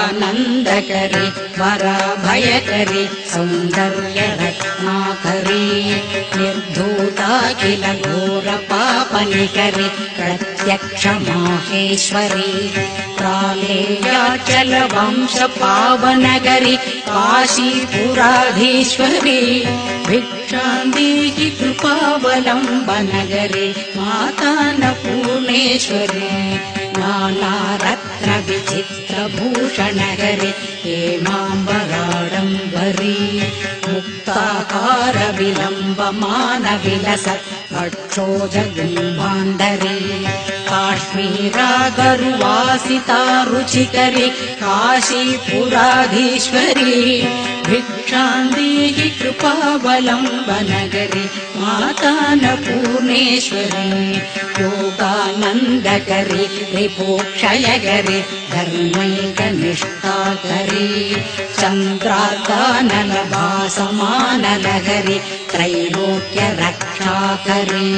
योगानन्दकरी वराभयकरी सौन्दर्यरत्नाकरी निर्धूता किल घोरपापनिकरी प्रत्यक्षमाहेश्वरी प्रालेयाचलवंशपावनगरी काशीपुराधीश्वरी भिक्षान्देहि कृपावलम्बनगरी मातान्नपूर्णेश्वरी नानारत्नविचित्रभूषणगरी हेमाम्बराडम्बरी मुक्ताकारविलम्बमानविलसत् भक्षोजगुम्भाण्डरी काश्मीरागरुवासिता रुचिकरी काशीपुराधीश्वरी भिक्षान्देहि कृपावलम्बनगरी मातान्नपूर्णेश्वरी योगानन्दकरी रिपोक्षयकरी धर्मैकनिष्ठाकरी चन्द्रार्कानलभासमानलहरी त्रैलोक्यरक्षाकरी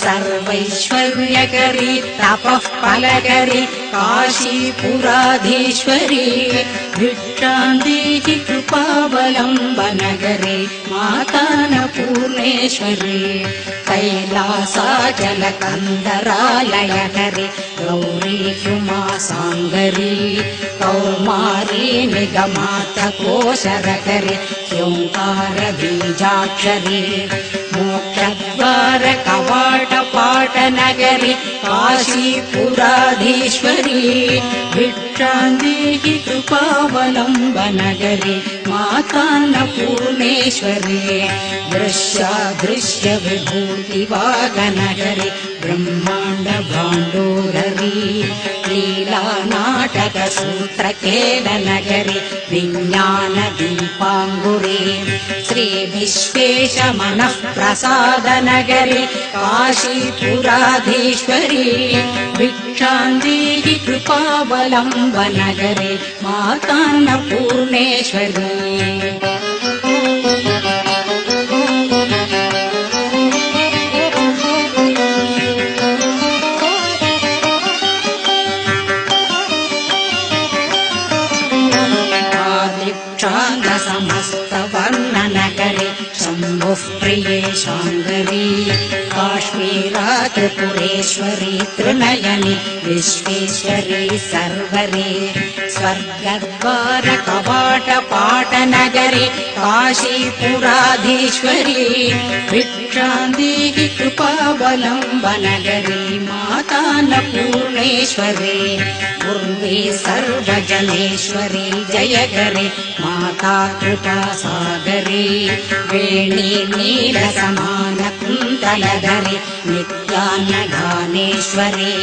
सर्वैश्वर्यकरी तपःफलकरी काशीपुराधीश्वरी भिक्षान्देहि कृपावलम्बनगरी मातान्नपूर्णेश्वरी कैलासाचलकन्दरालयकरी गौरी हुमासाङ्गरी कौमारी निगमातकोशरकरी ह्योङ्कारबीजाक्षरी मोक्षद्वारकवाटपाटनगरी काशीपुराधीश्वरी भिक्षान्देहि कृपावलम्बनगरी मातान्नपूर्णेश्वरी दृश्यादृश्यविभूतिवागनगरी ब्रह्माण्डभाण्डोदरी लीलानाटकसूत्रखेलनगरी विज्ञानदीपाङ्गुरी श्रीविश्वेशमनःप्रसादनगरी काशीपुराधीश्वरी भिक्षान्देहि कृपावलम्बनगरी मातान्नपूर्णेश्वरी समस्तवर्णनगरी शम्भुः प्रिये शाङ्गरी काश्मीरा त्रिपुरेश्वरी त्रिनयनी विश्वेश्वरी सर्वरी स्वर्गद्वारकवाटपाटनगरी काशीपुराधीश्वरी भिक्षान्देहि कृपावलम्बनगरी मातान्नपूर्णेश्वरी उर्वी सर्वजनेश्वरी जयकरी माता कृपासागरी वेणी नीलसमानकुन्तलधरी नित्यान्नदानेश्वरी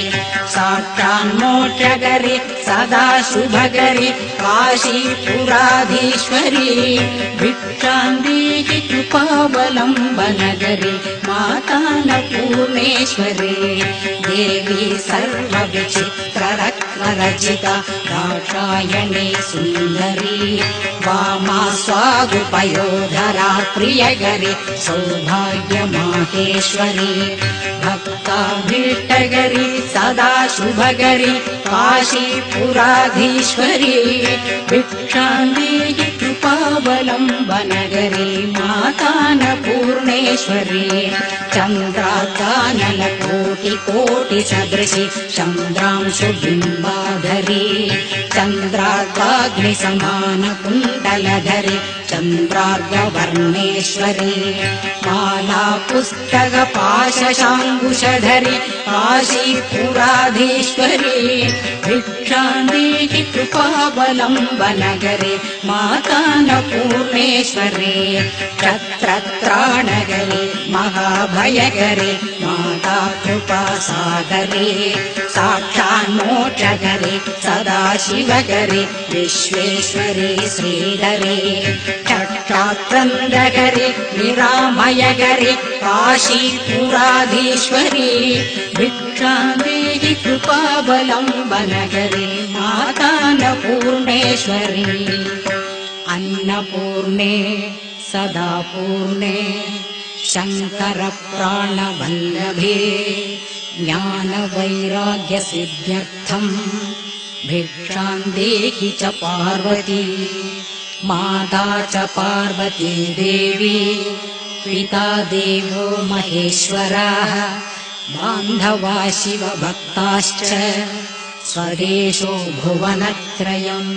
साक्षान्मोक्षकरी सदा शुभकरी काशीपुराधीश्वरी भिक्षान्देहि कृपावलम्बनगरी मातान्नपूर्णेश्वरी देवी सर्वविचित्ररत्नरचिता दाक्षायणी सुन्दरी वामा स्वागुपयोधरा प्रियकरी सौभाग्यमाहेश्वरी भक्ताभीष्टकरी सदा शुभकरी काशीपुराधीश्वरी भिक्षान्देहि कृपावलम्बनगरी मातान्नपूर्णेश्वरी चन्द्रार्कानलकोटिकोटिसदृशि चन्द्रांशुबिम्बाधरी चन्द्रार्काग्निसमानकुण्डलधरी चन्द्रार्कवर्णेश्वरी मालापुस्तकपाशशाङ्कुशधरी काशीपुराधीश्वरी भिक्षान्देहि कृपावलम्बनगरी मातान्नपूर्णेश्वरी क्षत्रत्राणगरी महाभयकरी माता कृपासागरी साक्षान्मोक्षकरी सदाशिवकरी विश्वेश्वरी श्रीधरी क्षत्रात्रन्दकरी निरामयकरी काशीपुराधीश्वरी भिक्षान्देहि कृपावलम्बनगरी मातान्नपूर्णेश्वरी अन्नपूर्णे सदा पूर्णे शङ्करप्राणवल्लभे ज्ञानवैराग्यसिद्ध्यर्थम् भिक्षां देहि च पार्वती माता च पार्वती देवी पिता देवो महेश्वरः बान्धवा शिवभक्ताश्च स्वदेशो भुवनत्रयम्।